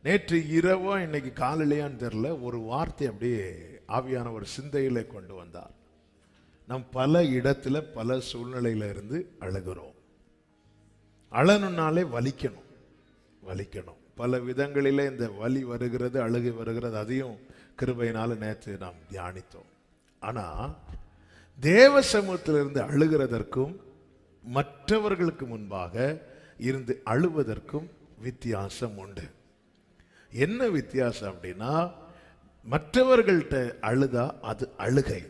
நேற்று இரவோ இன்னைக்கு காலையிலையான்னு தெரியல, ஒரு வார்த்தை அப்படியே ஆவியான ஒரு சிந்தையில கொண்டு வந்தார். நம் பல இடத்துல பல சூழ்நிலையில இருந்து அழுகிறோம். அழனுனாலே வலிக்கணும், வலிக்கணும். பல விதங்களிலே இந்த வலி வருகிறது, அழுகை வருகிறது. அதையும் கிருபையினால நேற்று நாம் தியானித்தோம். ஆனா தேவ சமூகத்திலிருந்து அழுகிறதற்கும் மற்றவர்களுக்கு முன்பாக இருந்து அழுவதற்கும் வித்தியாசம் உண்டு. என்ன வித்தியாசம் அப்படின்னா, மற்றவர்கள்ட்ட அழுதா அது அழுகை,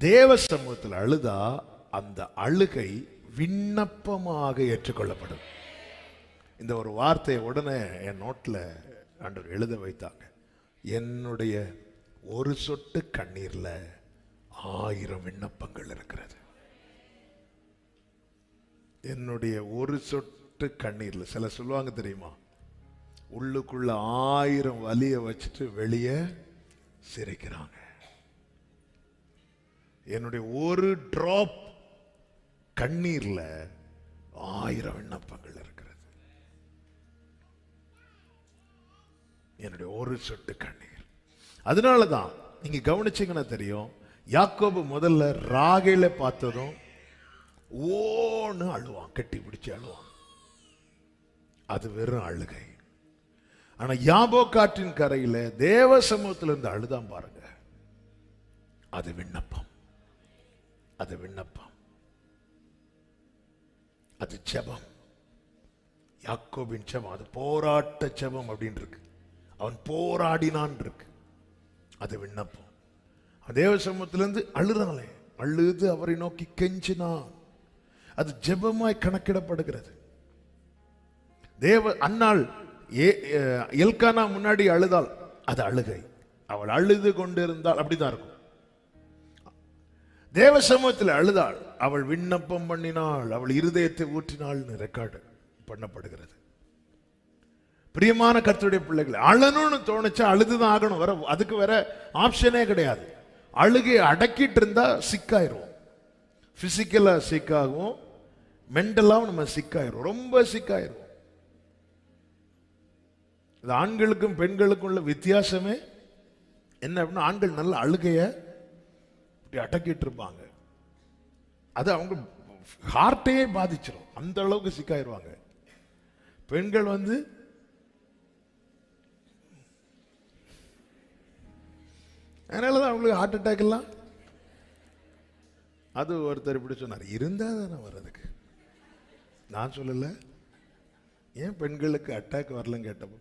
தேவ சமூகத்தில் அழுதா அந்த அழுகை விண்ணப்பமாக ஏற்றுக்கொள்ளப்படும். இந்த ஒரு வார்த்தையை உடனே என் நோட்டில் ஆண்டவர் எழுத வைத்தாங்க. என்னுடைய ஒரு சொட்டு கண்ணீர்ல 1000 விண்ணப்பங்கள் இருக்கிறது. என்னுடைய ஒரு சொட்டு கண்ணீர்ல, சில சொல்லுவாங்க தெரியுமா, உள்ளுக்குள்ள 1000 வலியை வச்சுட்டு வெளியே சிரிக்கிறாங்க. என்னுடைய ஒரு டிராப் கண்ணீர்ல 1000 விண்ணப்பங்கள் இருக்கிறது. என்னுடைய ஒரு சொட்டு கண்ணீர். அதனாலதான் நீங்க கவனிச்சீங்கன்னா தெரியும், யாக்கோபு முதல்ல ராகேலை பார்த்ததும் ஓன்னு அழுவான், கட்டி பிடிச்சு அழுவான். அது வெறும் அழுகை. ஆனா யாபோக்காற்றின் கரையில தேவ சமூகத்துல இருந்து அழுதான் பாருங்க, அது விண்ணப்பம், அது விண்ணப்பம், அது ஜெபம். யாக்கோபின் ஜெபம் அது போராட்ட ஜெபம் அப்படின்னு இருக்கு. அவன் போராடினான் இருக்கு, அது விண்ணப்பம். தேவ சமூகத்திலிருந்து அழுதானே, அழுது அவரை நோக்கி கெஞ்சினான், அது ஜெபமாய் கணக்கிடப்படுகிறது. தேவ அன்னாள் எல்கானா முன்னாடி அழுதாள், அது அழுகை. அவள் அழுது கொண்டிருந்தாள், அப்படிதான் இருக்கும். தேவ சமூகத்தில் அழுதாள், அவள் விண்ணப்பம் பண்ணினாள், அவள் இருதயத்தை ஊற்றினாள் ரெக்கார்டு பண்ணப்படுகிறது. பிரியமான கர்த்தருடைய பிள்ளைகளை, அழணும்னு தோணுச்சா அழுதுதான் ஆகணும், வர அதுக்கு வேற ஆப்ஷனே கிடையாது. அழுகை அடக்கிட்டு இருந்தா சிக்காயிருவோம், பிசிக்கலா சிக்காகும், மென்டலாவும் நம்ம சிக்காயிருவோம், ரொம்ப சிக்காயிருவோம். இது ஆண்களுக்கும் பெண்களுக்கும் உள்ள வித்தியாசமே என்ன அப்படின்னா, ஆண்கள் நல்ல அழுகைய அடக்கிட்டு இருப்பாங்க, அது அவங்க ஹார்ட்டையே பாதிச்சிடும், அந்த அளவுக்கு சிக்காயிருவாங்க. பெண்கள் அதனாலதான் அவங்களுக்கு ஹார்ட் அட்டாக் எல்லாம். அது ஒருத்தர் இப்படி சொன்னார், இருந்தா தானே வர்றதுக்கு. நான் சொல்லல, ஏன் பெண்களுக்கு அட்டாக் வரலன்னு கேட்டப்போ,